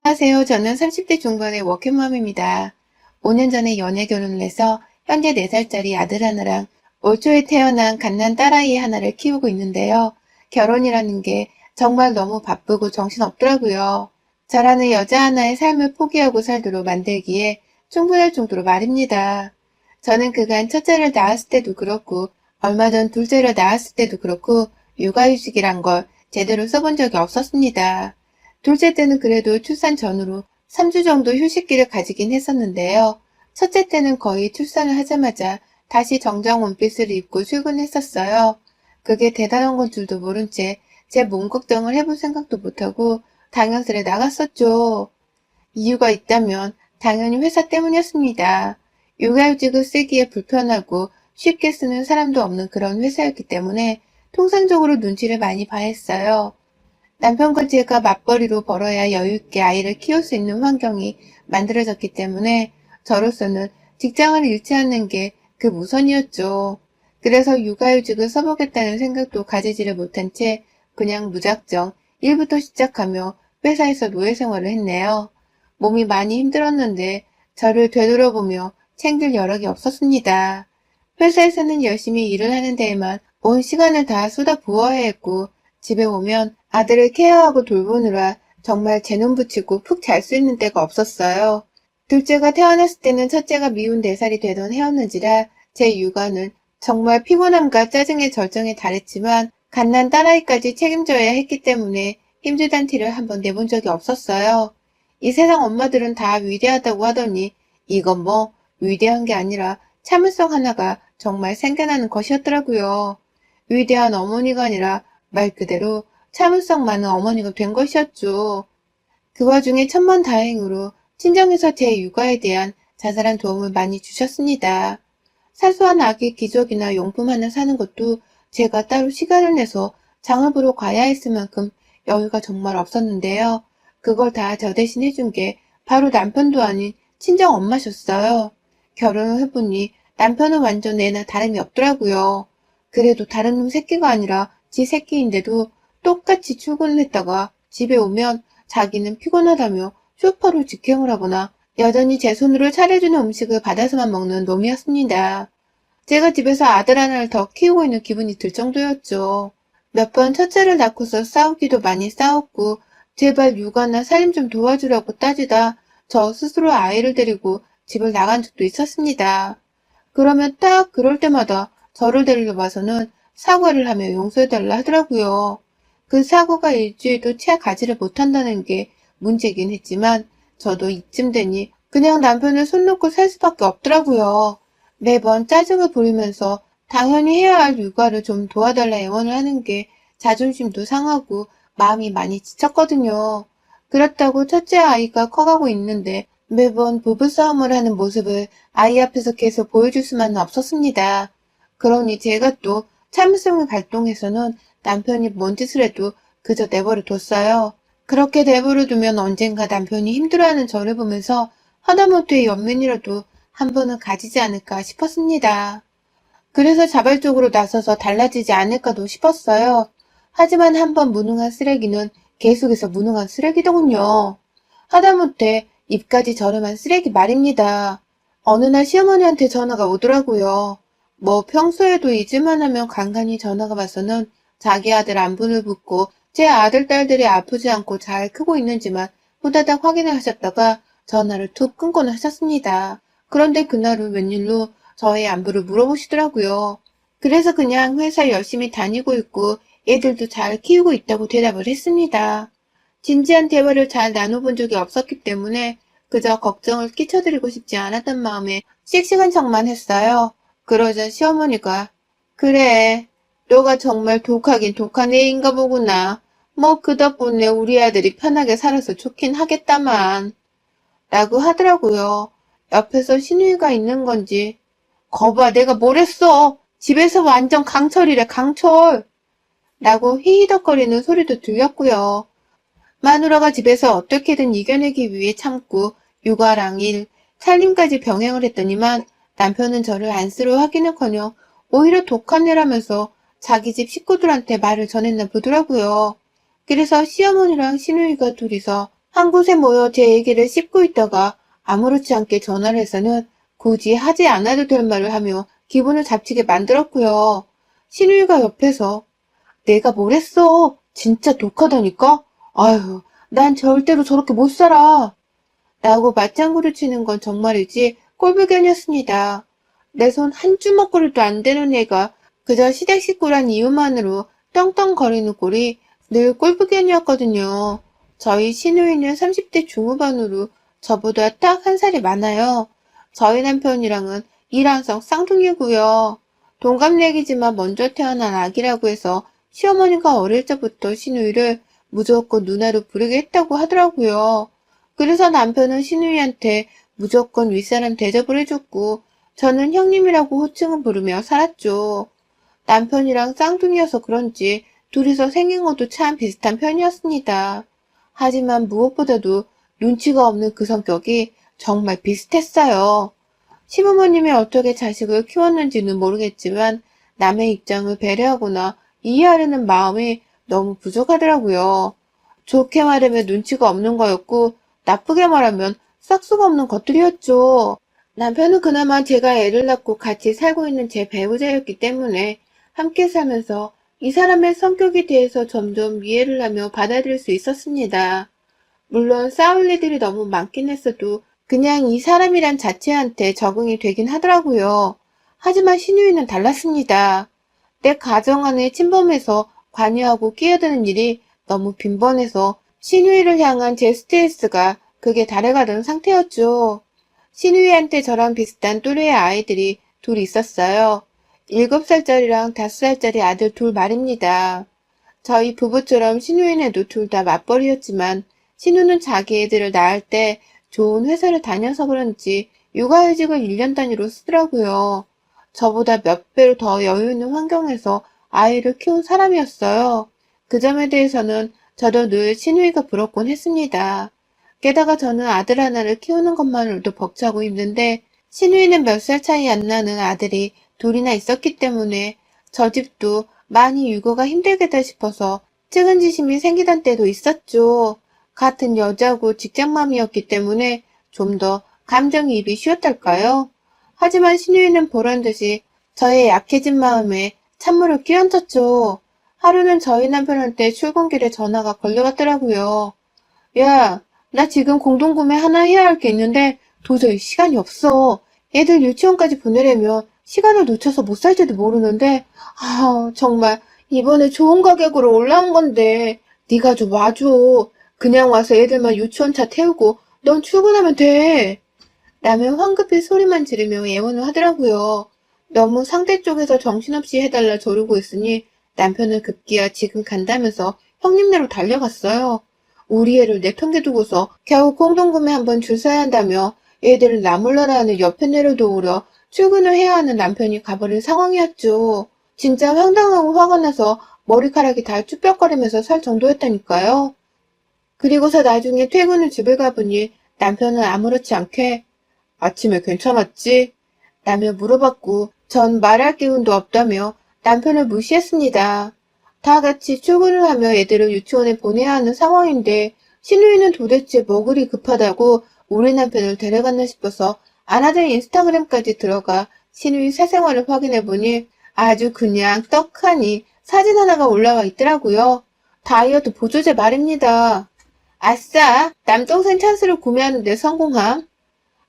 안녕하세요. 저는 30대 중반의 워킹맘입니다. 5년 전에 연애 결혼을 해서 현재 4살짜리 아들 하나랑 올 초에 태어난 갓난 딸아이 하나를 키우고 있는데요. 결혼이라는 게 정말 너무 바쁘고 정신없더라고요. 저라는 여자 하나의 삶을 포기하고 살도록 만들기에 충분할 정도로 말입니다. 저는 그간 첫째를 낳았을 때도 그렇고 얼마 전 둘째를 낳았을 때도 그렇고 육아휴직이란 걸 제대로 써본 적이 없었습니다. 둘째 때는 그래도 출산 전후로 3주 정도 휴식기를 가지긴 했었는데요. 첫째 때는 거의 출산을 하자마자 다시 정장 원피스를 입고 출근했었어요. 그게 대단한 건 줄도 모른 채 제 몸 걱정을 해볼 생각도 못하고 당연스레 나갔었죠. 이유가 있다면 당연히 회사 때문이었습니다. 육아휴직을 쓰기에 불편하고 쉽게 쓰는 사람도 없는 그런 회사였기 때문에 통상적으로 눈치를 많이 봐야 했어요. 남편과 제가 맞벌이로 벌어야 여유있게 아이를 키울 수 있는 환경이 만들어졌기 때문에 저로서는 직장을 잃지 않는 게 그 우선이었죠. 그래서 육아휴직을 써보겠다는 생각도 가지지를 못한 채 그냥 무작정 일부터 시작하며 회사에서 노예 생활을 했네요. 몸이 많이 힘들었는데 저를 되돌아보며 챙길 여력이 없었습니다. 회사에서는 열심히 일을 하는 데에만 온 시간을 다 쏟아부어야 했고 집에 오면 아들을 케어하고 돌보느라 정말 제 눈 붙이고 푹 잘 수 있는 때가 없었어요. 둘째가 태어났을 때는 첫째가 미운 4살이 되던 해였는지라 제 육아는 정말 피곤함과 짜증의 절정에 달했지만 갓난 딸아이까지 책임져야 했기 때문에 힘주단 티를 한번 내본 적이 없었어요. 이 세상 엄마들은 다 위대하다고 하더니 이건 뭐 위대한 게 아니라 참을성 하나가 정말 생겨나는 것이었더라고요. 위대한 어머니가 아니라 말 그대로 참을성 많은 어머니가 된 것이었죠. 그 와중에 천만다행으로 친정에서 제 육아에 대한 자잘한 도움을 많이 주셨습니다. 사소한 아기 기저귀나 용품 하나 사는 것도 제가 따로 시간을 내서 장을 보러 가야 했을 만큼 여유가 정말 없었는데요. 그걸 다 저 대신 해준 게 바로 남편도 아닌 친정 엄마셨어요. 결혼을 해보니 남편은 완전 애나 다름이 없더라고요. 그래도 다른 놈 새끼가 아니라 지 새끼인데도 똑같이 출근을 했다가 집에 오면 자기는 피곤하다며 소파로 직행을 하거나 여전히 제 손으로 차려주는 음식을 받아서만 먹는 놈이었습니다. 제가 집에서 아들 하나를 더 키우고 있는 기분이 들 정도였죠. 몇 번 첫째를 낳고서 싸우기도 많이 싸웠고 제발 육아나 살림 좀 도와주라고 따지다 저 스스로 아이를 데리고 집을 나간 적도 있었습니다. 그러면 딱 그럴 때마다 저를 데리러 와서는 사과를 하며 용서해달라 하더라고요. 그 사과가 일주일도 채 가지를 못한다는 게 문제긴 했지만 저도 이쯤 되니 그냥 남편을 손 놓고 살 수밖에 없더라고요. 매번 짜증을 부리면서 당연히 해야 할 육아를 좀 도와달라 애원을 하는 게 자존심도 상하고 마음이 많이 지쳤거든요. 그렇다고 첫째 아이가 커가고 있는데 매번 부부싸움을 하는 모습을 아이 앞에서 계속 보여줄 수만은 없었습니다. 그러니 제가 또 참을성을 발동해서는 남편이 뭔 짓을 해도 그저 내버려 뒀어요. 그렇게 내버려 두면 언젠가 남편이 힘들어하는 저를 보면서 하다못해 연민이라도 한 번은 가지지 않을까 싶었습니다. 그래서 자발적으로 나서서 달라지지 않을까도 싶었어요. 하지만 한 번 무능한 쓰레기는 계속해서 무능한 쓰레기더군요. 하다못해 입까지 저렴한 쓰레기 말입니다. 어느 날 시어머니한테 전화가 오더라고요. 뭐 평소에도 잊을만 하면 간간히 전화가 와서는 자기 아들 안부를 묻고 제 아들 딸들이 아프지 않고 잘 크고 있는지만 후다닥 확인을 하셨다가 전화를 툭 끊고는 하셨습니다. 그런데 그날은 웬일로 저의 안부를 물어보시더라고요. 그래서 그냥 회사 열심히 다니고 있고 애들도 잘 키우고 있다고 대답을 했습니다. 진지한 대화를 잘 나눠본 적이 없었기 때문에 그저 걱정을 끼쳐드리고 싶지 않았던 마음에 씩씩한 척만 했어요. 그러자 시어머니가 그래, 너가 정말 독하긴 독한 애인가 보구나. 뭐 그 덕분에 우리 아들이 편하게 살아서 좋긴 하겠다만 라고 하더라고요. 옆에서 신우이가 있는 건지 거봐 내가 뭘 했어. 집에서 완전 강철이래 강철 라고 히히덕거리는 소리도 들렸고요. 마누라가 집에서 어떻게든 이겨내기 위해 참고 육아랑 일, 살림까지 병행을 했더니만 남편은 저를 안쓰러 하기는커녕 오히려 독한 애라면서 자기 집 식구들한테 말을 전했나 보더라고요. 그래서 시어머니랑 시누이가 둘이서 한 곳에 모여 제 얘기를 씹고 있다가 아무렇지 않게 전화를 해서는 굳이 하지 않아도 될 말을 하며 기분을 잡치게 만들었고요. 신우이가 옆에서 내가 뭘 했어? 진짜 독하다니까? 아휴, 난 절대로 저렇게 못 살아. 라고 맞장구를 치는 건 정말이지 꼴불견이었습니다. 내 손 한 주먹거리도 안 되는 애가 그저 시댁 식구란 이유만으로 떵떵거리는 꼴이 늘 꼴불견이었거든요. 저희 시누이는 30대 중후반으로 저보다 딱 한 살이 많아요. 저희 남편이랑은 일란성 쌍둥이고요. 동갑내기지만 먼저 태어난 아기라고 해서 시어머니가 어릴 때부터 시누이를 무조건 누나로 부르게 했다고 하더라고요. 그래서 남편은 시누이한테 무조건 윗사람 대접을 해줬고 저는 형님이라고 호칭을 부르며 살았죠. 남편이랑 쌍둥이여서 그런지 둘이서 생긴 것도 참 비슷한 편이었습니다. 하지만 무엇보다도 눈치가 없는 그 성격이 정말 비슷했어요. 시부모님이 어떻게 자식을 키웠는지는 모르겠지만 남의 입장을 배려하거나 이해하려는 마음이 너무 부족하더라고요. 좋게 말하면 눈치가 없는 거였고 나쁘게 말하면 싹수가 없는 것들이었죠. 남편은 그나마 제가 애를 낳고 같이 살고 있는 제 배우자였기 때문에 함께 살면서 이 사람의 성격에 대해서 점점 이해를 하며 받아들일 수 있었습니다. 물론 싸울 일들이 너무 많긴 했어도 그냥 이 사람이란 자체한테 적응이 되긴 하더라고요. 하지만 신우이는 달랐습니다. 내 가정 안에 침범해서 관여하고 끼어드는 일이 너무 빈번해서 신우이를 향한 제 스트레스가 극에 달해가던 상태였죠. 신우이한테 저랑 비슷한 또래의 아이들이 둘 있었어요. 7살짜리랑 5살짜리 아들 둘 말입니다. 저희 부부처럼 신우이네도 둘 다 맞벌이였지만 신우는 자기 애들을 낳을 때 좋은 회사를 다녀서 그런지 육아휴직을 1년 단위로 쓰더라고요. 저보다 몇 배로 더 여유 있는 환경에서 아이를 키운 사람이었어요. 그 점에 대해서는 저도 늘 신우이가 부럽곤 했습니다. 게다가 저는 아들 하나를 키우는 것만으로도 벅차고 힘든데 신우이는 몇 살 차이 안 나는 아들이 둘이나 있었기 때문에 저 집도 많이 육아가 힘들겠다 싶어서 측은지심이 생기던 때도 있었죠. 같은 여자고 직장맘이었기 때문에 좀 더 감정이입이 쉬웠달까요? 하지만 신우이는 보란듯이 저의 약해진 마음에 찬물을 끼얹었죠. 하루는 저희 남편한테 출근길에 전화가 걸려왔더라고요. 야, 나 지금 공동구매 하나 해야 할 게 있는데 도저히 시간이 없어. 애들 유치원까지 보내려면 시간을 놓쳐서 못 살지도 모르는데 정말 이번에 좋은 가격으로 올라온 건데 네가 좀 와줘. 그냥 와서 애들만 유치원 차 태우고 넌 출근하면 돼. 라며 황급히 소리만 지르며 애원을 하더라고요. 너무 상대 쪽에서 정신없이 해달라 조르고 있으니 남편은 급기야 지금 간다면서 형님네로 달려갔어요. 우리 애를 내팽개두고서 겨우 공동구매 한번 줄 서야 한다며 애들을 나 몰라라 하는 옆에 내려놓으려 출근을 해야 하는 남편이 가버린 상황이었죠. 진짜 황당하고 화가 나서 머리카락이 다 쭈뼛거리면서 살 정도였다니까요. 그리고서 나중에 퇴근 후 집을 가보니 남편은 아무렇지 않게 아침에 괜찮았지? 라며 물어봤고 전 말할 기운도 없다며 남편을 무시했습니다. 다 같이 출근을 하며 애들을 유치원에 보내야 하는 상황인데 신우이는 도대체 뭐 그리 급하다고 우리 남편을 데려갔나 싶어서 아나들 인스타그램까지 들어가 신우이 사생활을 확인해보니 아주 그냥 떡하니 사진 하나가 올라와 있더라고요. 다이어트 보조제 말입니다. 아싸! 남동생 찬스를 구매하는데 성공함.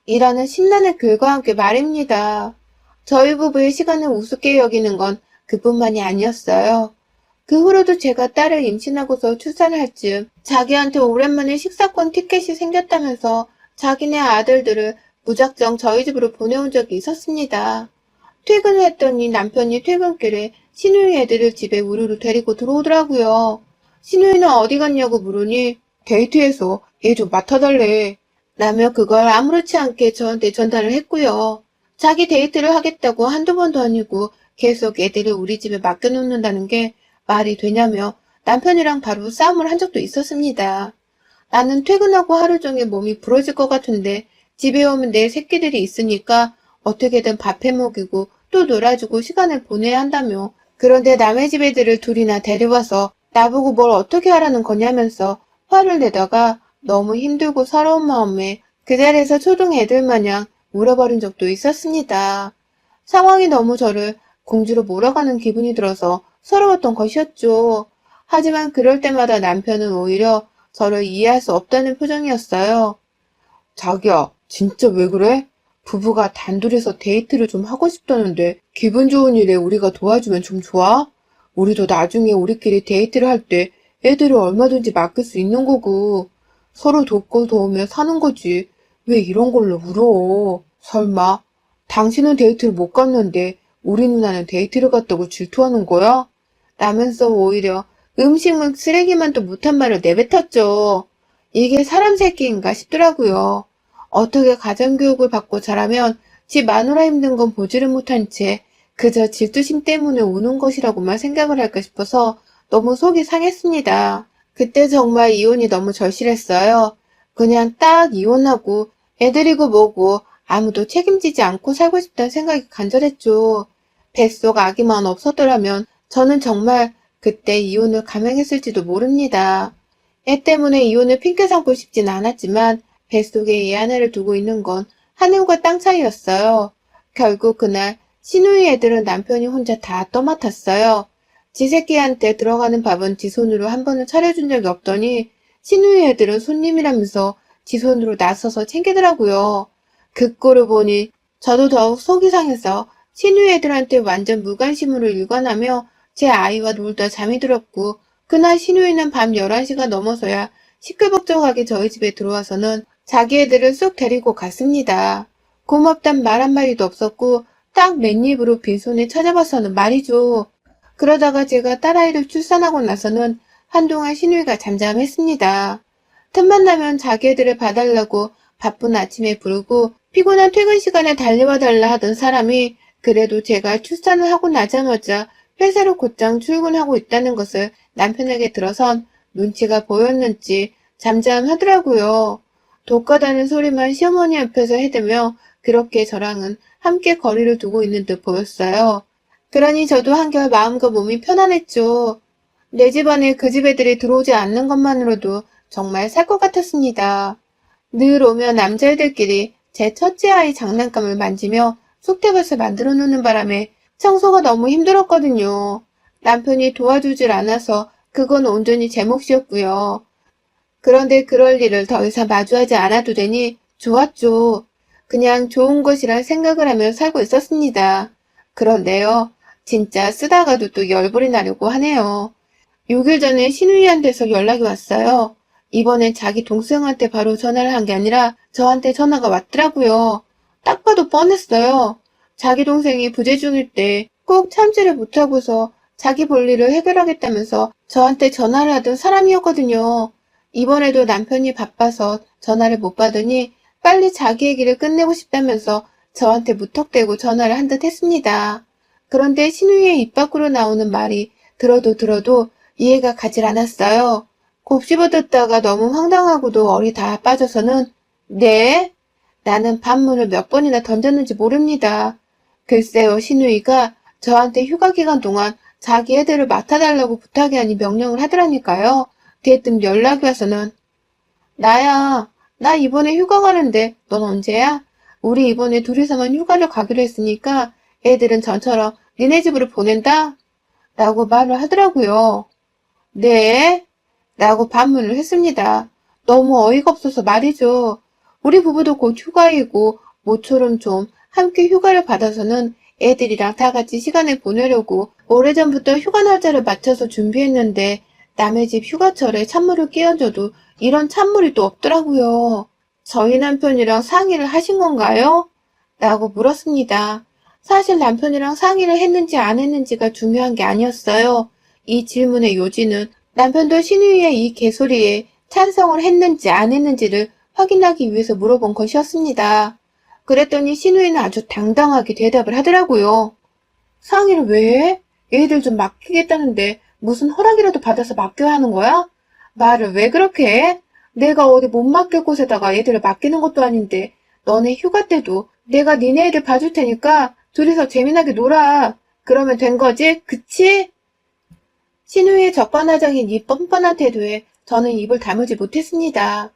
이라는 신나는 글과 함께 말입니다. 저희 부부의 시간을 우습게 여기는 건 그뿐만이 아니었어요. 그 후로도 제가 딸을 임신하고서 출산할 즈음 자기한테 오랜만에 식사권 티켓이 생겼다면서 자기네 아들들을 무작정 저희 집으로 보내온 적이 있었습니다. 퇴근을 했더니 남편이 퇴근길에 신우이 애들을 집에 우르르 데리고 들어오더라고요. 신우이는 어디 갔냐고 물으니 데이트해서 얘 좀 맡아달래. 라며 그걸 아무렇지 않게 저한테 전달을 했고요. 자기 데이트를 하겠다고 한두 번도 아니고 계속 애들을 우리 집에 맡겨놓는다는 게 말이 되냐며 남편이랑 바로 싸움을 한 적도 있었습니다. 나는 퇴근하고 하루 종일 몸이 부러질 것 같은데 집에 오면 내 새끼들이 있으니까 어떻게든 밥해 먹이고 또 놀아주고 시간을 보내야 한다며 그런데 남의 집 애들을 둘이나 데려와서 나보고 뭘 어떻게 하라는 거냐면서 화를 내다가 너무 힘들고 서러운 마음에 그 자리에서 초등 애들 마냥 울어버린 적도 있었습니다. 상황이 너무 저를 공주로 몰아가는 기분이 들어서 서러웠던 것이었죠. 하지만 그럴 때마다 남편은 오히려 저를 이해할 수 없다는 표정이었어요. 자기야, 진짜 왜 그래? 부부가 단둘이서 데이트를 좀 하고 싶다는데 기분 좋은 일에 우리가 도와주면 좀 좋아? 우리도 나중에 우리끼리 데이트를 할 때 애들을 얼마든지 맡길 수 있는 거고 서로 돕고 도우며 사는 거지. 왜 이런 걸로 울어? 설마 당신은 데이트를 못 갔는데 우리 누나는 데이트를 갔다고 질투하는 거야? 라면서 오히려 음식물 쓰레기만도 못한 말을 내뱉었죠. 이게 사람 새끼인가 싶더라고요. 어떻게 가정교육을 받고 자라면 집 마누라 힘든 건 보지를 못한 채 그저 질투심 때문에 우는 것이라고만 생각을 할까 싶어서 너무 속이 상했습니다. 그때 정말 이혼이 너무 절실했어요. 그냥 딱 이혼하고 애들이고 뭐고 아무도 책임지지 않고 살고 싶다는 생각이 간절했죠. 뱃속 아기만 없었더라면 저는 정말 그때 이혼을 감행했을지도 모릅니다. 애 때문에 이혼을 핑계 삼고 싶진 않았지만 뱃속에 애 하나를 두고 있는 건 하늘과 땅 차이였어요. 결국 그날 시누이 애들은 남편이 혼자 다 떠맡았어요. 지 새끼한테 들어가는 밥은 지 손으로 한 번은 차려준 적이 없더니 시누이 애들은 손님이라면서 지 손으로 나서서 챙기더라고요. 그 꼴을 보니 저도 더욱 속이 상해서 시누이 애들한테 완전 무관심으로 일관하며 제 아이와 놀다 잠이 들었고 그날 시누이는 밤 11시가 넘어서야 시끌벅적하게 저희 집에 들어와서는 자기 애들을 쑥 데리고 갔습니다. 고맙단 말 한마디도 없었고 딱 맨입으로 빈손에 찾아봐서는 말이죠. 그러다가 제가 딸아이를 출산하고 나서는 한동안 시누이가 잠잠했습니다. 틈만 나면 자기 애들을 봐달라고 바쁜 아침에 부르고 피곤한 퇴근 시간에 달려와 달라 하던 사람이 그래도 제가 출산을 하고 나자마자 회사로 곧장 출근하고 있다는 것을 남편에게 들어선 눈치가 보였는지 잠잠하더라고요. 독하다는 소리만 시어머니 앞에서 해대며 그렇게 저랑은 함께 거리를 두고 있는 듯 보였어요. 그러니 저도 한결 마음과 몸이 편안했죠. 내 집안에 그 집 애들이 들어오지 않는 것만으로도 정말 살 것 같았습니다. 늘 오면 남자애들끼리 제 첫째 아이 장난감을 만지며 쑥대밭을 만들어 놓는 바람에 청소가 너무 힘들었거든요. 남편이 도와주질 않아서 그건 온전히 제 몫이었고요. 그런데 그럴 일을 더 이상 마주하지 않아도 되니 좋았죠. 그냥 좋은 것이란 생각을 하며 살고 있었습니다. 그런데요, 진짜 쓰다가도 또 열불이 나려고 하네요. 6일 전에 신우이한테서 연락이 왔어요. 이번엔 자기 동생한테 바로 전화를 한 게 아니라 저한테 전화가 왔더라고요. 딱 봐도 뻔했어요. 자기 동생이 부재 중일 때 꼭 참지를 못하고서 자기 볼일을 해결하겠다면서 저한테 전화를 하던 사람이었거든요. 이번에도 남편이 바빠서 전화를 못 받으니 빨리 자기 얘기를 끝내고 싶다면서 저한테 무턱대고 전화를 한 듯 했습니다. 그런데 신우이의 입 밖으로 나오는 말이 들어도 이해가 가질 않았어요. 곱씹어 듣다가 너무 황당하고도 얼이 다 빠져서는 네? 나는 반문을 몇 번이나 던졌는지 모릅니다. 글쎄요, 신우이가 저한테 휴가 기간 동안 자기 애들을 맡아달라고 부탁이 아닌 명령을 하더라니까요. 대뜸 연락이 와서는 나야, 나 이번에 휴가 가는데 넌 언제야? 우리 이번에 둘이서만 휴가를 가기로 했으니까 애들은 전처럼 니네 집으로 보낸다? 라고 말을 하더라고요. 네? 라고 반문을 했습니다. 너무 어이가 없어서 말이죠. 우리 부부도 곧 휴가이고 모처럼 좀 함께 휴가를 받아서는 애들이랑 다 같이 시간을 보내려고 오래전부터 휴가 날짜를 맞춰서 준비했는데 남의 집 휴가철에 찬물을 끼얹어도 이런 찬물이 또 없더라고요. 저희 남편이랑 상의를 하신 건가요? 라고 물었습니다. 사실 남편이랑 상의를 했는지 안 했는지가 중요한 게 아니었어요. 이 질문의 요지는 남편도 신우이의 이 개소리에 찬성을 했는지 안 했는지를 확인하기 위해서 물어본 것이었습니다. 그랬더니 신우이는 아주 당당하게 대답을 하더라고요. 상의를 왜 해? 애들 좀 맡기겠다는데 무슨 허락이라도 받아서 맡겨야 하는 거야? 말을 왜 그렇게 해? 내가 어디 못 맡길 곳에다가 애들을 맡기는 것도 아닌데 너네 휴가 때도 내가 니네 애들 봐줄 테니까 둘이서 재미나게 놀아. 그러면 된 거지? 그치? 신우이의 적반하장인 이 뻔뻔한 태도에 저는 입을 다물지 못했습니다.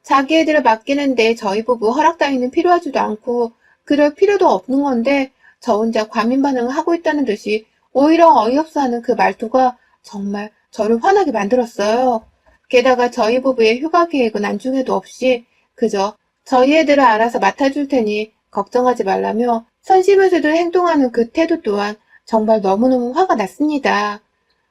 자기 애들을 맡기는데 저희 부부 허락 따위는 필요하지도 않고 그럴 필요도 없는 건데 저 혼자 과민 반응을 하고 있다는 듯이 오히려 어이없어하는 그 말투가 정말 저를 화나게 만들었어요. 게다가 저희 부부의 휴가 계획은 안중에도 없이 그저 저희 애들을 알아서 맡아줄 테니 걱정하지 말라며 선심으로도 행동하는 그 태도 또한 정말 너무너무 화가 났습니다.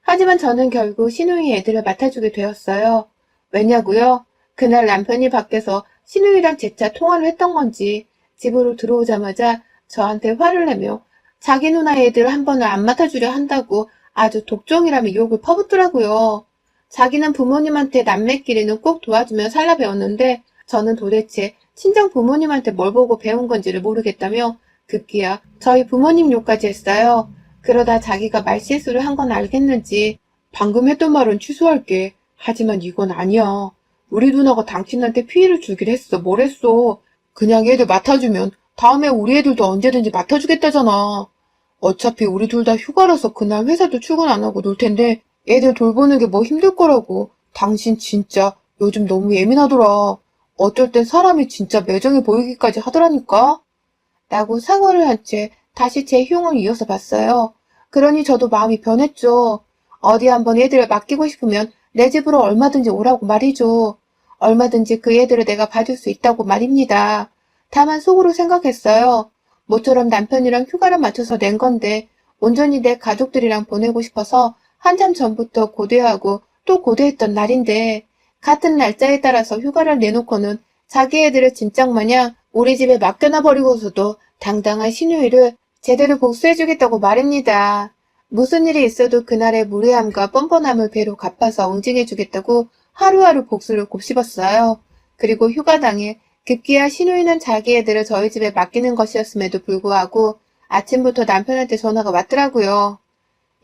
하지만 저는 결국 신우이 애들을 맡아주게 되었어요. 왜냐고요? 그날 남편이 밖에서 신우이랑 재차 통화를 했던 건지 집으로 들어오자마자 저한테 화를 내며 자기 누나 애들 한 번을 안 맡아주려 한다고 아주 독종이라며 욕을 퍼붓더라고요. 자기는 부모님한테 남매끼리는 꼭 도와주며 살라 배웠는데 저는 도대체 친정 부모님한테 뭘 보고 배운 건지를 모르겠다며 급기야 저희 부모님 욕까지 했어요. 그러다 자기가 말실수를 한 건 알겠는지 방금 했던 말은 취소할게. 하지만 이건 아니야. 우리 누나가 당신한테 피해를 주기로 했어. 뭘 했어? 그냥 애들 맡아주면 다음에 우리 애들도 언제든지 맡아주겠다잖아. 어차피 우리 둘 다 휴가라서 그날 회사도 출근 안 하고 놀 텐데 애들 돌보는 게 뭐 힘들 거라고. 당신 진짜 요즘 너무 예민하더라. 어쩔 땐 사람이 진짜 매정해 보이기까지 하더라니까. 라고 사과를 한 채 다시 제 흉을 이어서 봤어요. 그러니 저도 마음이 변했죠. 어디 한번 애들을 맡기고 싶으면 내 집으로 얼마든지 오라고 말이죠. 얼마든지 그 애들을 내가 봐줄 수 있다고 말입니다. 다만 속으로 생각했어요. 모처럼 남편이랑 휴가를 맞춰서 낸 건데 온전히 내 가족들이랑 보내고 싶어서 한참 전부터 고대하고 또 고대했던 날인데 같은 날짜에 따라서 휴가를 내놓고는 자기 애들을 진작마냥 우리 집에 맡겨놔 버리고서도 당당한 신우이를 제대로 복수해주겠다고 말입니다. 무슨 일이 있어도 그날의 무례함과 뻔뻔함을 배로 갚아서 응징해주겠다고 하루하루 복수를 곱씹었어요. 그리고 휴가 당일 급기야 신우이는 자기 애들을 저희 집에 맡기는 것이었음에도 불구하고 아침부터 남편한테 전화가 왔더라고요.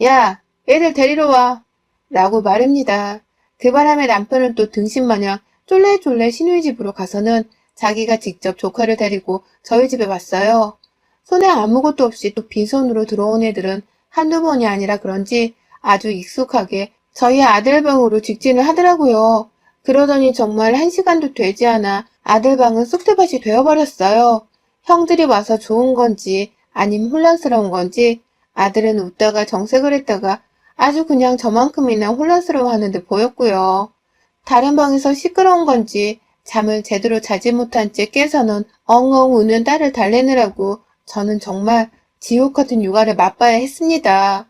야, 애들 데리러 와. 라고 말입니다. 그 바람에 남편은 또 등신마냥 쫄래쫄래 신우이 집으로 가서는 자기가 직접 조카를 데리고 저희 집에 왔어요. 손에 아무것도 없이 또 빈손으로 들어온 애들은 한두 번이 아니라 그런지 아주 익숙하게 저희 아들 방으로 직진을 하더라고요. 그러더니 정말 1시간도 되지 않아 아들 방은 쑥대밭이 되어버렸어요. 형들이 와서 좋은 건지 아님 혼란스러운 건지 아들은 웃다가 정색을 했다가 아주 그냥 저만큼이나 혼란스러워하는 듯 보였고요. 다른 방에서 시끄러운 건지 잠을 제대로 자지 못한 채 깨서는 엉엉 우는 딸을 달래느라고 저는 정말 지옥 같은 육아를 맛봐야 했습니다.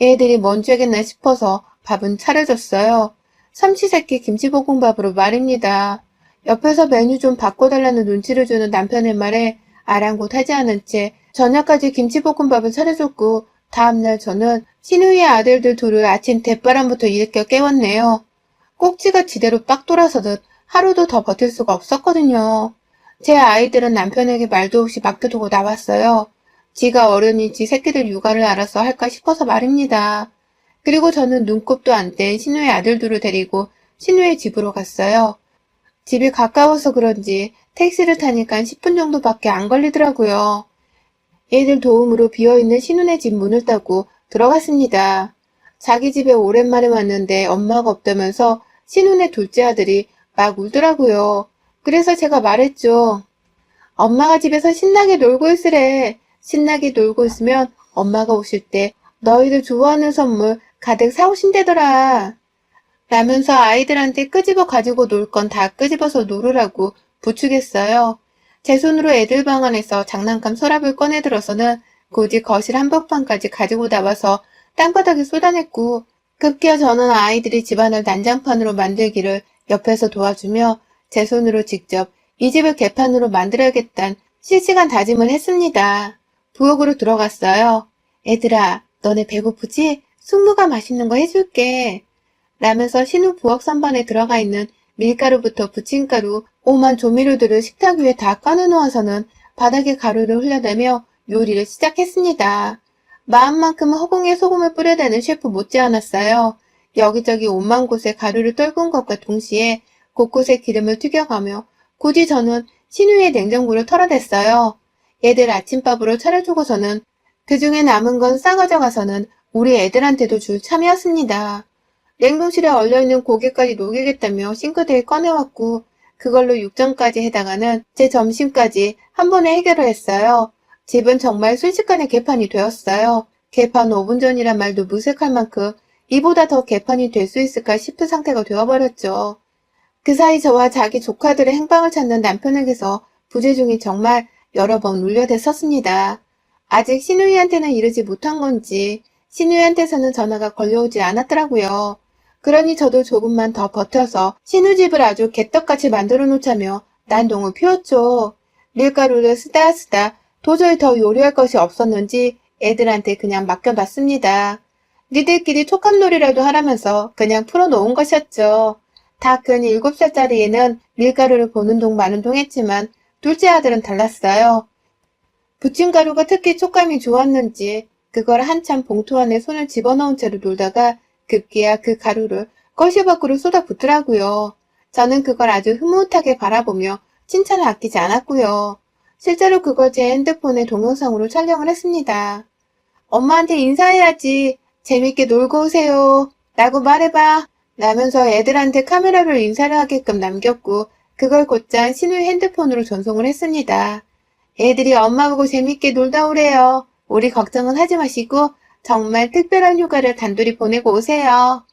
애들이 뭔 죄겠나 싶어서 밥은 차려줬어요. 삼시세끼 김치볶음밥으로 말입니다. 옆에서 메뉴 좀 바꿔달라는 눈치를 주는 남편의 말에 아랑곳하지 않은 채 저녁까지 김치볶음밥을 차려줬고 다음날 저는 신우이의 아들들 둘을 아침 대바람부터 일으켜 깨웠네요. 꼭지가 지대로 빡 돌아서듯 하루도 더 버틸 수가 없었거든요. 제 아이들은 남편에게 말도 없이 맡겨두고 나왔어요. 지가 어른이 지 새끼들 육아를 알아서 할까 싶어서 말입니다. 그리고 저는 눈곱도 안 뗀 신우의 아들들을 데리고 신우의 집으로 갔어요. 집이 가까워서 그런지 택시를 타니까 10분 정도밖에 안 걸리더라고요. 애들 도움으로 비어있는 신우네 집 문을 따고 들어갔습니다. 자기 집에 오랜만에 왔는데 엄마가 없다면서 신우네 둘째 아들이 막 울더라고요. 그래서 제가 말했죠. 엄마가 집에서 신나게 놀고 있으래. 신나게 놀고 있으면 엄마가 오실 때 너희들 좋아하는 선물 가득 사오신대더라. 라면서 아이들한테 끄집어 가지고 놀 건 다 끄집어서 놀으라고 부추겼어요. 제 손으로 애들 방 안에서 장난감 서랍을 꺼내 들어서는 굳이 거실 한복판까지 가지고 나와서 땅바닥에 쏟아냈고 급기야 저는 아이들이 집안을 난장판으로 만들기를 옆에서 도와주며 제 손으로 직접 이 집을 개판으로 만들어야겠다는 실시간 다짐을 했습니다. 부엌으로 들어갔어요. 애들아, 너네 배고프지? 숙무가 맛있는 거 해줄게. 라면서 신우 부엌 선반에 들어가 있는 밀가루부터 부침가루, 오만 조미료들을 식탁 위에 다 꺼내놓아서는 바닥에 가루를 흘려대며 요리를 시작했습니다. 마음만큼 허공에 소금을 뿌려대는 셰프 못지않았어요. 여기저기 오만 곳에 가루를 떨군 것과 동시에 곳곳에 기름을 튀겨가며 굳이 저는 신우의 냉장고를 털어댔어요. 애들 아침밥으로 차려주고서는 그중에 남은 건 싸가져 가서는 우리 애들한테도 줄 참이었습니다. 냉동실에 얼려있는 고기까지 녹이겠다며 싱크대에 꺼내왔고 그걸로 육전까지 해당하는 제 점심까지 한 번에 해결을 했어요. 집은 정말 순식간에 개판이 되었어요. 개판 5분 전이란 말도 무색할 만큼 이보다 더 개판이 될 수 있을까 싶은 상태가 되어버렸죠. 그 사이 저와 자기 조카들의 행방을 찾는 남편에게서 부재중이 정말 여러 번 울려댔었습니다. 아직 신우이한테는 이르지 못한 건지 신우이한테서는 전화가 걸려오지 않았더라고요. 그러니 저도 조금만 더 버텨서 신우집을 아주 개떡같이 만들어 놓자며 난동을 피웠죠. 밀가루를 쓰다 도저히 더 요리할 것이 없었는지 애들한테 그냥 맡겨놨습니다. 니들끼리 촉감놀이라도 하라면서 그냥 풀어놓은 것이었죠. 다 큰 7살짜리 애는 밀가루를 보는 동 마는 동 했지만 둘째 아들은 달랐어요. 부침가루가 특히 촉감이 좋았는지 그걸 한참 봉투 안에 손을 집어넣은 채로 놀다가 급기야 그 가루를 거실 밖으로 쏟아붓더라고요. 저는 그걸 아주 흐뭇하게 바라보며 칭찬을 아끼지 않았고요. 실제로 그걸 제 핸드폰에 동영상으로 촬영을 했습니다. 엄마한테 인사해야지. 재밌게 놀고 오세요. 라고 말해봐. 라면서 애들한테 카메라로 인사를 하게끔 남겼고 그걸 곧장 신우의 핸드폰으로 전송을 했습니다. 애들이 엄마 보고 재밌게 놀다 오래요. 우리 걱정은 하지 마시고 정말 특별한 휴가를 단둘이 보내고 오세요.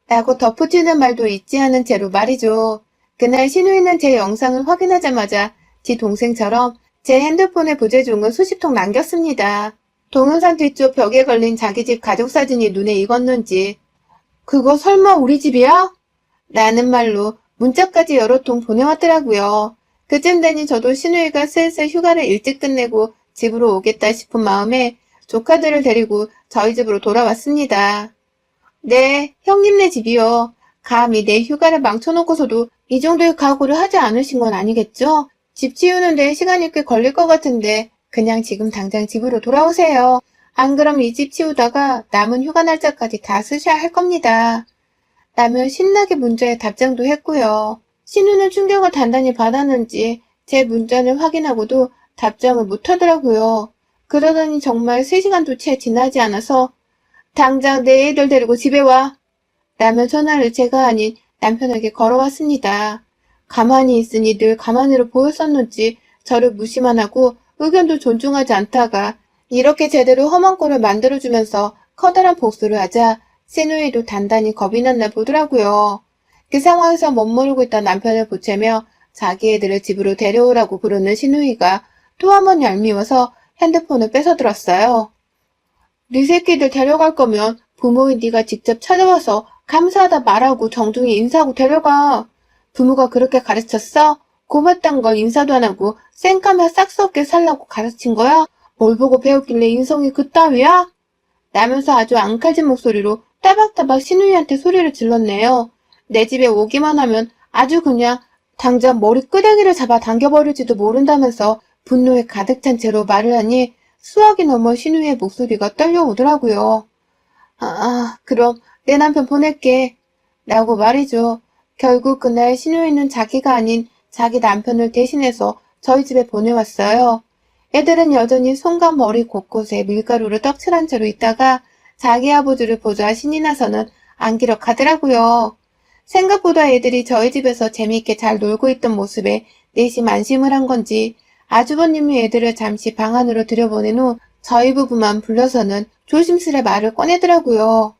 라고 덧붙이는 말도 잊지 않은 채로 말이죠. 그날 신우이는 제 영상을 확인하자마자 지 동생처럼 제 핸드폰에 부재중을 수십 통 남겼습니다. 동영상 뒤쪽 벽에 걸린 자기 집 가족사진이 눈에 익었는지 그거 설마 우리 집이야? 라는 말로 문자까지 여러 통 보내왔더라고요. 그쯤 되니 저도 신우이가 슬슬 휴가를 일찍 끝내고 집으로 오겠다 싶은 마음에 조카들을 데리고 저희 집으로 돌아왔습니다. 네, 형님네 집이요. 감히 내 휴가를 망쳐놓고서도 이 정도의 각오를 하지 않으신 건 아니겠죠? 집 치우는데 시간이 꽤 걸릴 것 같은데 그냥 지금 당장 집으로 돌아오세요. 안 그럼 이 집 치우다가 남은 휴가 날짜까지 다 쓰셔야 할 겁니다. 라며 신나게 문자에 답장도 했고요. 신우는 충격을 단단히 받았는지 제 문자를 확인하고도 답장을 못하더라고요. 그러더니 정말 3시간도 채 지나지 않아서 당장 내 애들 데리고 집에 와. 라며 전화를 제가 아닌 남편에게 걸어왔습니다. 가만히 있으니 늘 가만히로 보였었는지 저를 무시만 하고 의견도 존중하지 않다가 이렇게 제대로 험한 꼴을 만들어주면서 커다란 복수를 하자 신우이도 단단히 겁이 났나 보더라고요. 그 상황에서 멋모르고 있던 남편을 보채며 자기 애들을 집으로 데려오라고 부르는 신우이가 또 한 번 얄미워서 핸드폰을 뺏어들었어요. 네 새끼들 데려갈 거면 부모인 네가 직접 찾아와서 감사하다 말하고 정중히 인사하고 데려가. 부모가 그렇게 가르쳤어? 고맙단 걸 인사도 안 하고 쌩까며 싹스 없게 살라고 가르친 거야? 뭘 보고 배웠길래 인성이 그따위야? 라면서 아주 앙칼진 목소리로 따박따박 신우이한테 소리를 질렀네요. 내 집에 오기만 하면 아주 그냥 당장 머리 끄댕이를 잡아 당겨버릴지도 모른다면서 분노에 가득 찬 채로 말을 하니 수학이 넘어 신우이의 목소리가 떨려오더라고요. 그럼 내 남편 보낼게. 라고 말이죠. 결국 그날 신우이는 자기가 아닌 자기 남편을 대신해서 저희 집에 보내왔어요. 애들은 여전히 손과 머리 곳곳에 밀가루를 떡칠한 채로 있다가 자기 아버지를 보자 신이 나서는 안기러 가더라고요. 생각보다 애들이 저희 집에서 재미있게 잘 놀고 있던 모습에 내심 안심을 한 건지 아주버님이 애들을 잠시 방 안으로 들여보낸 후 저희 부부만 불러서는 조심스레 말을 꺼내더라고요.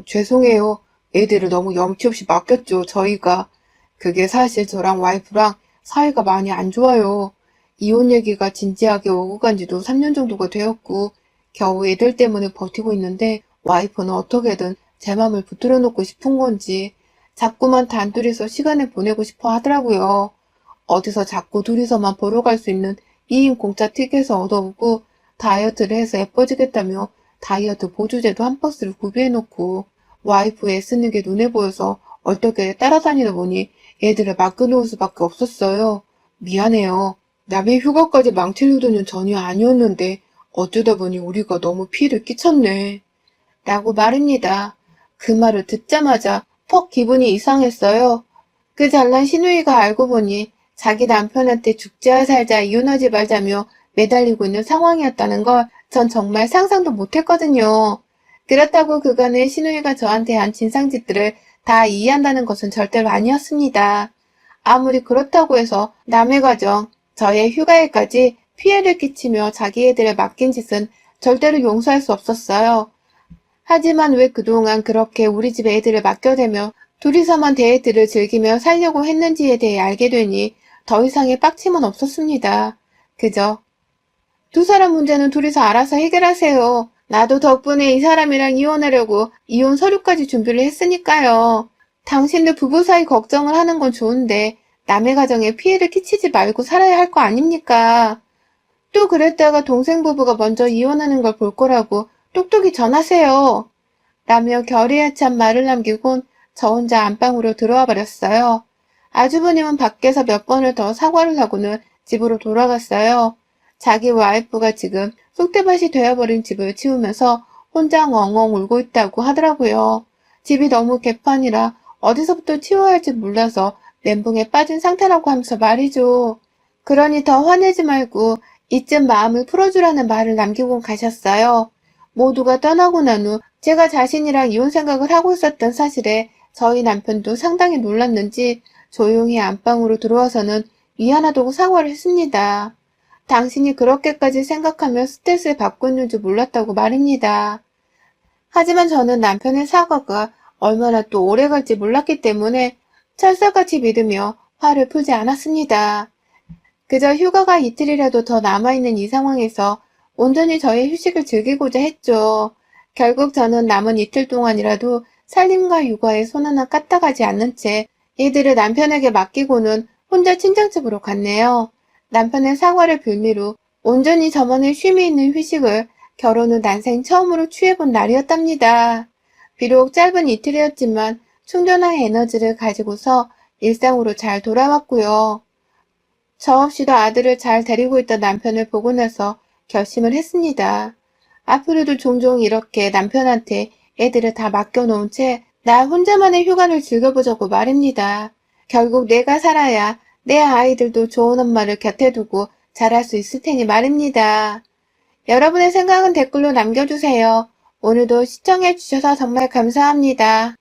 죄송해요. 애들을 너무 염치 없이 맡겼죠, 저희가. 그게 사실 저랑 와이프랑 사이가 많이 안 좋아요. 이혼 얘기가 진지하게 오고 간 지도 3년 정도가 되었고 겨우 애들 때문에 버티고 있는데 와이프는 어떻게든 제 맘을 붙들어 놓고 싶은 건지 자꾸만 단둘이서 시간을 보내고 싶어 하더라고요. 어디서 자꾸 둘이서만 보러 갈 수 있는 2인 공짜 티켓을 얻어오고 다이어트를 해서 예뻐지겠다며 다이어트 보조제도 한 박스를 구비해놓고 와이프 애쓰는 게 눈에 보여서 얼떨결에 따라다니다 보니 애들을 맡겨놓을 수밖에 없었어요. 미안해요. 남의 휴가까지 망칠 의도는 전혀 아니었는데 어쩌다 보니 우리가 너무 피해를 끼쳤네. 라고 말입니다. 그 말을 듣자마자 퍽 기분이 이상했어요. 그 잘난 신우이가 알고 보니 자기 남편한테 죽자 살자 이혼하지 말자며 매달리고 있는 상황이었다는 걸 전 정말 상상도 못했거든요. 그렇다고 그간의 신우이가 저한테 한 진상짓들을 다 이해한다는 것은 절대로 아니었습니다. 아무리 그렇다고 해서 남의 가정, 저의 휴가에까지 피해를 끼치며 자기 애들을 맡긴 짓은 절대로 용서할 수 없었어요. 하지만 왜 그동안 그렇게 우리 집 애들을 맡겨대며 둘이서만 대애들을 즐기며 살려고 했는지에 대해 알게 되니 더 이상의 빡침은 없었습니다. 그저 두 사람 문제는 둘이서 알아서 해결하세요. 나도 덕분에 이 사람이랑 이혼하려고 이혼 서류까지 준비를 했으니까요. 당신들 부부 사이 걱정을 하는 건 좋은데 남의 가정에 피해를 끼치지 말고 살아야 할 거 아닙니까? 또 그랬다가 동생 부부가 먼저 이혼하는 걸 볼 거라고 똑똑히 전하세요. 라며 결의에 찬 말을 남기곤 저 혼자 안방으로 들어와 버렸어요. 아주버님은 밖에서 몇 번을 더 사과를 하고는 집으로 돌아갔어요. 자기 와이프가 지금 쑥대밭이 되어버린 집을 치우면서 혼자 엉엉 울고 있다고 하더라고요. 집이 너무 개판이라 어디서부터 치워야 할지 몰라서 멘붕에 빠진 상태라고 하면서 말이죠. 그러니 더 화내지 말고 이쯤 마음을 풀어주라는 말을 남기고 가셨어요. 모두가 떠나고 난 후 제가 자신이랑 이혼 생각을 하고 있었던 사실에 저희 남편도 상당히 놀랐는지 조용히 안방으로 들어와서는 미안하다고 사과를 했습니다. 당신이 그렇게까지 생각하며 스트레스를 받고 있는 줄 몰랐다고 말입니다. 하지만 저는 남편의 사과가 얼마나 또 오래 갈지 몰랐기 때문에 철석같이 믿으며 화를 풀지 않았습니다. 그저 휴가가 이틀이라도 더 남아있는 이 상황에서 온전히 저의 휴식을 즐기고자 했죠. 결국 저는 남은 이틀 동안이라도 살림과 육아에 손 하나 까딱하지 않는 채 이들을 남편에게 맡기고는 혼자 친정집으로 갔네요. 남편의 사과를 빌미로 온전히 저만의 쉼이 있는 휴식을 결혼 후 난생 처음으로 취해본 날이었답니다. 비록 짧은 이틀이었지만 충전한 에너지를 가지고서 일상으로 잘 돌아왔고요. 저 없이도 아들을 잘 데리고 있던 남편을 보고 나서 결심을 했습니다. 앞으로도 종종 이렇게 남편한테 애들을 다 맡겨놓은 채 나 혼자만의 휴가를 즐겨보자고 말입니다. 결국 내가 살아야 내 아이들도 좋은 엄마를 곁에 두고 자랄 수 있을 테니 말입니다. 여러분의 생각은 댓글로 남겨주세요. 오늘도 시청해주셔서 정말 감사합니다.